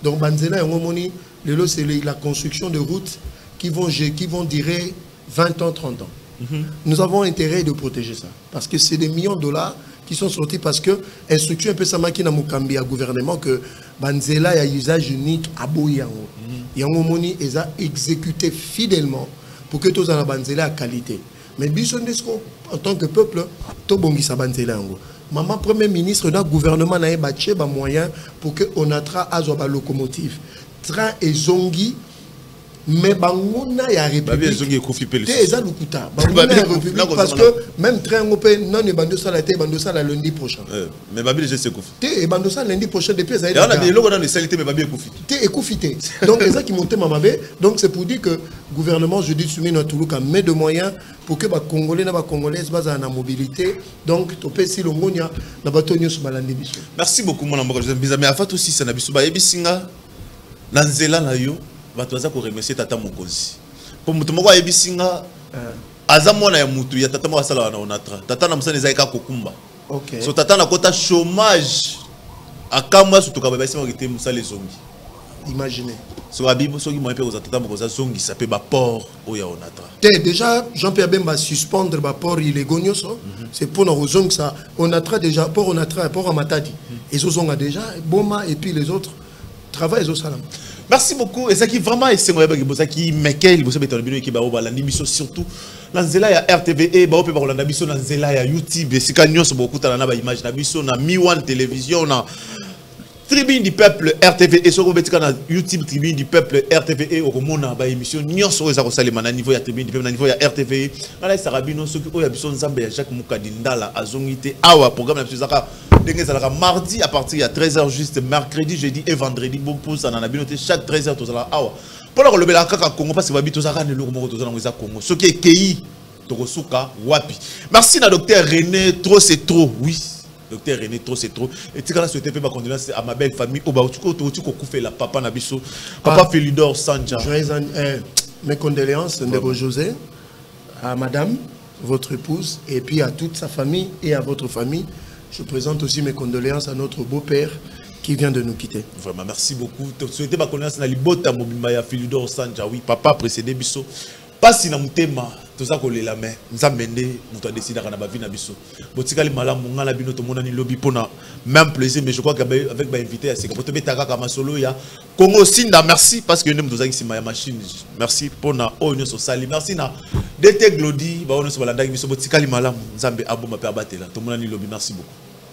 Donc, Banzela et Ngomoni, Lelo, c'est la construction de routes qui vont durer 20 ans, 30 ans. Nous avons intérêt de protéger ça. Parce que c'est des millions de dollars qui sont sortis parce que instruction un peu ça qui n'a Mukambi à gouvernement que Banzela y a usage unique à Boyango. Yango Moni est exécuté fidèlement pour que tous en Banzela à qualité. Mais Bissondesco, en tant que peuple, tout bongi sa Banzela yango. Maman premier ministre d'un gouvernement n'a pas de moyens pour que Onatra azoba locomotive. Train et zongi. Mais bangona ya république parce que même train non et bandosa la bandosa la lundi prochain mais babi je sais koufi et bandosa lundi prochain depuis ça on a des logos dans les saletés mais babi koufi et koufité donc les gens qui montent mamabé donc c'est pour dire que gouvernement je dis soumis notre Toulouka met de moyens pour que ba congolais na ba congolaises base en mobilité donc topé si longonia na batonyo sur balandi biso. Merci beaucoup mon amour mes amis afat aussi ça na biso ba yebisinga na nzela na yo batoza ko remercier tata mokozi pour mutu moko ayebisinga azamona ya mutu ya tata mo asala na onatra tata na musana ezaka kokumba OK so tata na kota chômage akamwa sutuka ba basima kite musala zongi imaginez so abibo soki mo pe ko tata mokoza zongi ça peut ba port o ya onatra déjà Jean-Pierre Bemba suspendre ba port illégaux nyonso c'est pour nos zongi ça onatra déjà port onatra port à Matadi et zonga déjà Boma et puis les autres travaillent au salam. Merci beaucoup. Et ça qui vraiment est c'est qui Mekel, vous savez, qui va au l'émission surtout. Lanzela ya RTVE, ba ope ba Rolanda biso lanzela ya YouTube, et si kanyo so beaucoup tala na ba image na biso na Mi1 télévision na Tribune du peuple RTVE et sur betika na YouTube Tribune du peuple RTVE au komona ba émission nyonso eza ko salema na niveau ya Tribune du peuple na niveau ya RTVE. Na la sarabino soki oya biso nzambe ya Jacques Mukadindala azongite awa programme na biso zaka mardi à partir de 13h juste mercredi, jeudi et vendredi bon pour ça na binoté chaque 13h tout ça awa. Pour la relever la kaka Congo parce que va bito zaka ne lo mo to za Congo. Ce qui est kei tokosuka wapi. Merci na docteur René trop c'est trop. Oui. Docteur René trop c'est trop. Et tu as souhaité faire ma condoléance à ma belle famille au Baoutuko tu koufé la papa na biso. Papa Felidor Sanja. Mes condoléances Ndebo José à madame votre épouse et puis à toute sa famille et à votre famille. Je présente aussi mes condoléances à notre beau-père qui vient de nous quitter. Vraiment, merci beaucoup. Je souhaite ma condoléance à Libota Mobimaya Philidor Sanja. Oui, papa précédé Bisso. Pas si na mutema, tout ça qu'on la main. Nous avons mené, nous avons décidé à la vie na Bisso. Botikali malam, on a la binoto monani lobby pour na même plaisir, mais je crois qu'avec ma invité à ce que tu taka kama solo ya Congo Sinda, merci parce que nous avons ici ma machine. Merci pour na oignon so sali. Merci na DT Glody, ba on se balanda Bisso botikali malam, Zambe abo ma père batela. Tout monani lobby, merci beaucoup.